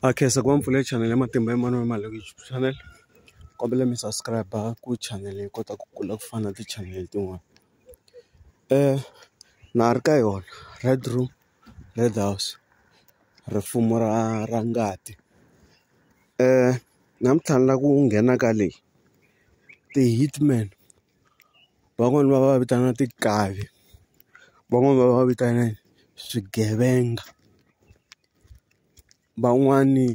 Akhensa ku va mpfula channel ya Matimba Emmanuel Maluleke YouTube channel. Kombela mi subscribe ku channel yi kota ku kula ku fana na ti-channel tin'wana. Na ha ri ka yona Red Room, Red House, rifumo ra ngati. Namuntlha ni lava ku nghena ka leyi ti-hitman van'wani va va vitana tinkavi, van'wani va va vitana swigevenga, van'wani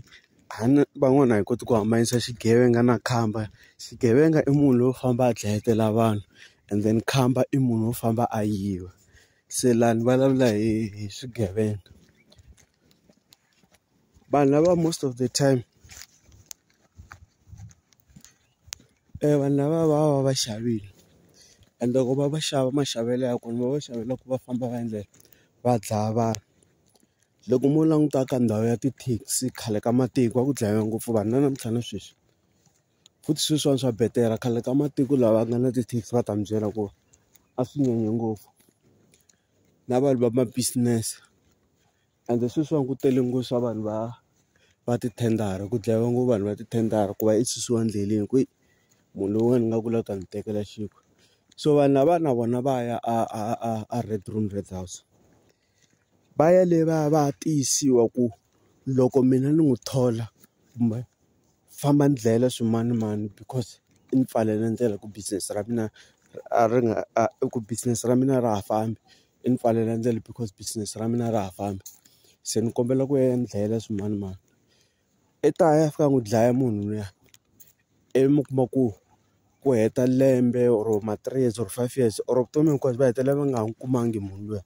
van'wani a hi koti ku hambanisa xigevenga na khamba. Xigevenga i munhu lowo famba a dlayetela vanhu, and then khamba i munhu wo famba a yiva. Se laha ni vulavula hi swigevenga. Vanhu lava most of the time vanhu lava va va va xavile, and loko va va xava maxavelo ya kona va va xavela ku va famba va endlela va dlaya vanhu. Loko mo languta ka ndhawu ya ti-taxi khale ka matiko a ku dlayiwa ngopfu vanhu na namuntlha na sweswi. Futhi sweswiwani swa betera khale ka matiko lava nga na ti-taxi va ta mi byela ku a swi nyanya ngopfu. Na vanhu va ma-business ende sweswiwani ku tele ngopfu swa vanhu va tithendara, ku dlayiwa ngopfu vanhu va tithendara ku va susiwa endleleni ku munhu loyi ni nga ku lava ku ta ni tekela xinkwa. So vanhu lava na vona va ya a Red Room, Red House. Va ya le va ya tiyisiwa ku loko mina ni n'wi thola kumbe famba ni dlayela swimanimani because i ni pfalela ndlela ku business ra mina ku business ra mina ra ha fambi. I ni pfalela ndlela because business ra mina ra ha fambi. Se ni kombela ku ya ni dlayela swimanimani. I ta ya fika n'wi dlaya munhu luya, ivi mi kuma ku heta lembe or 3 years or 5 years or vutomi hinkwabyo va hetelela va nga ha n'wi kumangi munhu luya.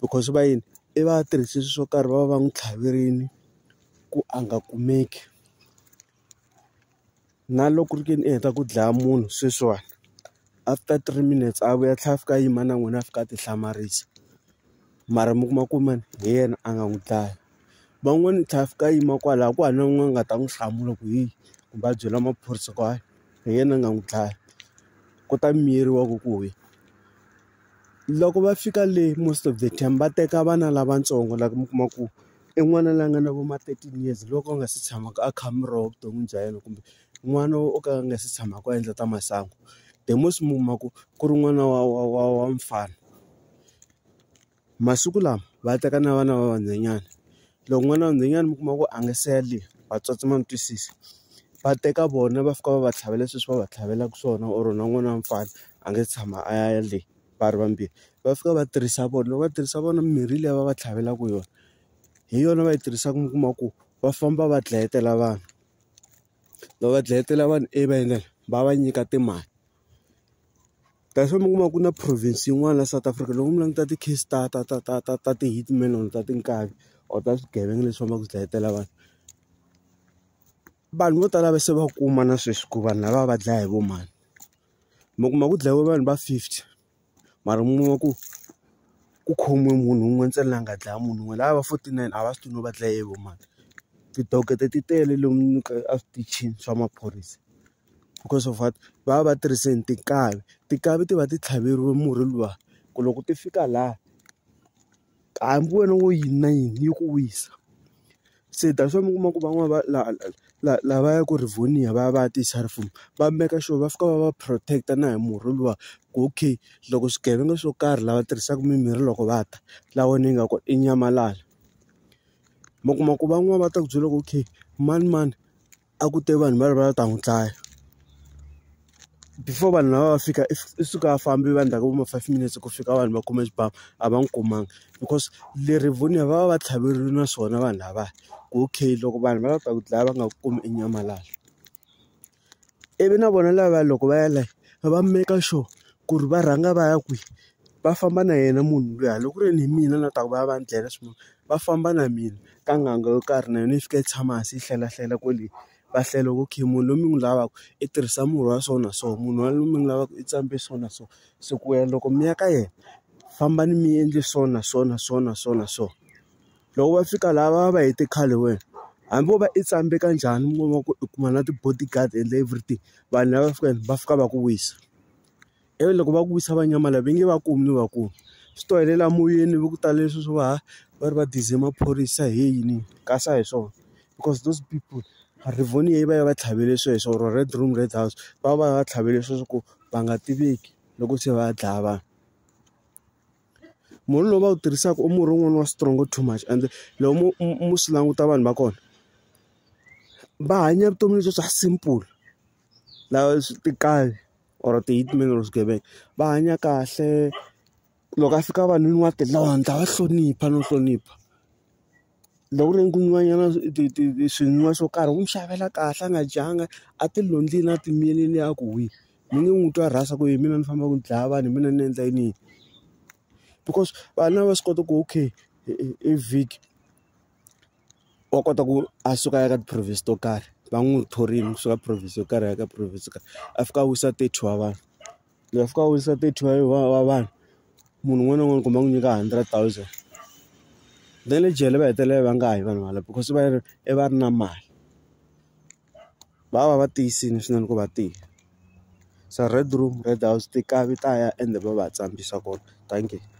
Because va yini? I va tirhise swilo swo karhi va va va n'wi tlhaverile ku a nga kumeki. Na loko ku ri ke ni i heta ku dlaya munhu sweswiwani, after 3 minutes a vuya tlhela a fika a yima na n'wina a fika a ti hlamarisa. Mara mi kuma ku mani hi yena a nga n'wi dlaya. Van'wani tlhela a fika a yima kwalaho ku hava na un'wana a nga ta n'wi hlamula ku hi kumbe a byela maphorisa ku hayi hi yena a nga n'wi dlaya. Ku ta miyeriwa ku hi. Loko va fika le most of the time va teka vana lavatsongo lava mi kuma ku i n'wana loyi a nga na vo ma 13 years loko a nga se tshamaka a kha miroho vuton'wini bya yena, kumbe n'wana wo ka a nga se tshamaka a endla ta masangu. The most mi kuma ku ri n'wana wa mfana. Masiku lama va teka na vana va vanhwanyana. Loko n'wana wa nhwanyana mi kuma ku a nga se ya le vatswatsi ma mi twisisi, va teka vona va fika va va tlhavela sweswi va va tlhavelaka swona or na n'wana wa mfana a nga se tshama a ya le va ri vambirhi. Va fika va tirhisa vona, loko va tirhisa vona mimirhi leyi va va tlhavelaka yona hi yona va yi tirhisaka mi kuma ku va famba va dlayetela vanhu. Loko va dlayetela vanhu va endlela va va nyika timali. That's why mi kuma ku na province yin'wana la South Africa loko mi languta ti-case ta ti-hitman or ta tinkavi or ta swigevenga leswi fambaka ku dlayetela vanhu. Vanhu vo tala va se va kuma na sweswi ku vanhu lava va dlaya hi vo mani. Mi kuma ku dlayiwe vanhu va 50 mara mi kuma ku khomiwe munhu un'we ntsena la nga dlaya munhu un'we. Lava va 49 a va swi tivi no va dlaye hi vo mani. Tidokete ti tele lomu eswitichini swa maphorisa because of what? Va va va tirhiseni tinkavi. Tinkavi ti va ti tlhaveriwe murhi luwa ku loko ti fika laha hambi wena wo yini na yini yi ku wisa. Se that's why mi kuma ku van'wana va lava ya ku Rivonia va ya va ya tiyisa rifumo va make sure va fika va va protect na hi murhi luwa ku okay loko swigevenga swo karhi lava tirhisaka mimirhi loko va ta lawa ni nga kona i nyamalala. Mi kuma ku van'wana va ta ku byela ku okay mani a ku te vanhu va ri va ta n'wi dlaya. Before vanhu lava va fika i suka a fambi va ndzhaku vo 5 minutes ku fika vanhu va kuma xibamu a va n'wi kumanga because le Rivonia va va va tlhaverile na swona vanhu lavaya ku okay loko vanhu va ta ku dlaya va nga kumi i nyamalala. Ivi na vona lava loko va ya la va make sure ku ri va rhanga va ya kwihi va famba na yena munhu luya. Loko ku ri ni mina na ta ku va ya va ni dlayela swin'wana va famba na mina ka n'anga yo karhi na yona yi fika yi tshama hansi yi hlayela kwale. Va hlela ku okay munhu loyi mi n'wi lavaka i tirhisa murhi wa so na so, munhu wa loyi mi n'wi lavaka i tsambe so na so. Se ku ya loko mi ya ka yena fambani mi endle so na so na so na so na so. Loko va fika laha va va hete khale wena hambi vo va i tsambe ka njhani mi kuma ku i kuma na ti-bodyguard and everything vanhu lava va fika va ku wisa. Ivi loko va ku wisa va nyamala va nge va kumi ni va kumi. Swi to helela moyeni vi ku tala leswi swo va ri va dize maphorisa hi yini kasi a hi swona. because those people rivoni yi va ya va tlhavele sweswo or red room red house va va tlhavele sweswo ku va nga tiveki loko se va dlaya vanhu. Murhi lowu va wu tirhisaka i murhi wun'wana wa strong too much and loko mu swi languta vanhu va kona va hanya vutomi lebyi bya simple lava tikaya or ti-hitman or swigevenga va hanya kahle. Loko a fika vanhwini wa tilondla va hlonipha no hlonipha. Loko ku ri ku nwiwanyana swinwiwa swo karhi u n'wi xavela kahle a nga dyanga a tilondzile a timiyeleni ya ku hwi mi nge n'wi twa rhasa ku hi mina ni famba ku dlaya vanhu hi mina ni endla yini because vanhu va swi kota ku okay hi vhiki wa kota ku a suka ya ka ti-province to karhi va n'wi thorile kusuka province yo karhi ya ka province yo karhi a fika a wisa 30 wa vanhu. Loko a fika a wisa 30 wa vanhu munhu un'wana na un'wana kumbe a n'wi nyika 100,000 then le jele va hetelela va nga yi vanhu vala because va ri na mali va tiyisini swinene ku va tiya. So red room red house tikavi ta ya ende va tsambisa kona. Thank you.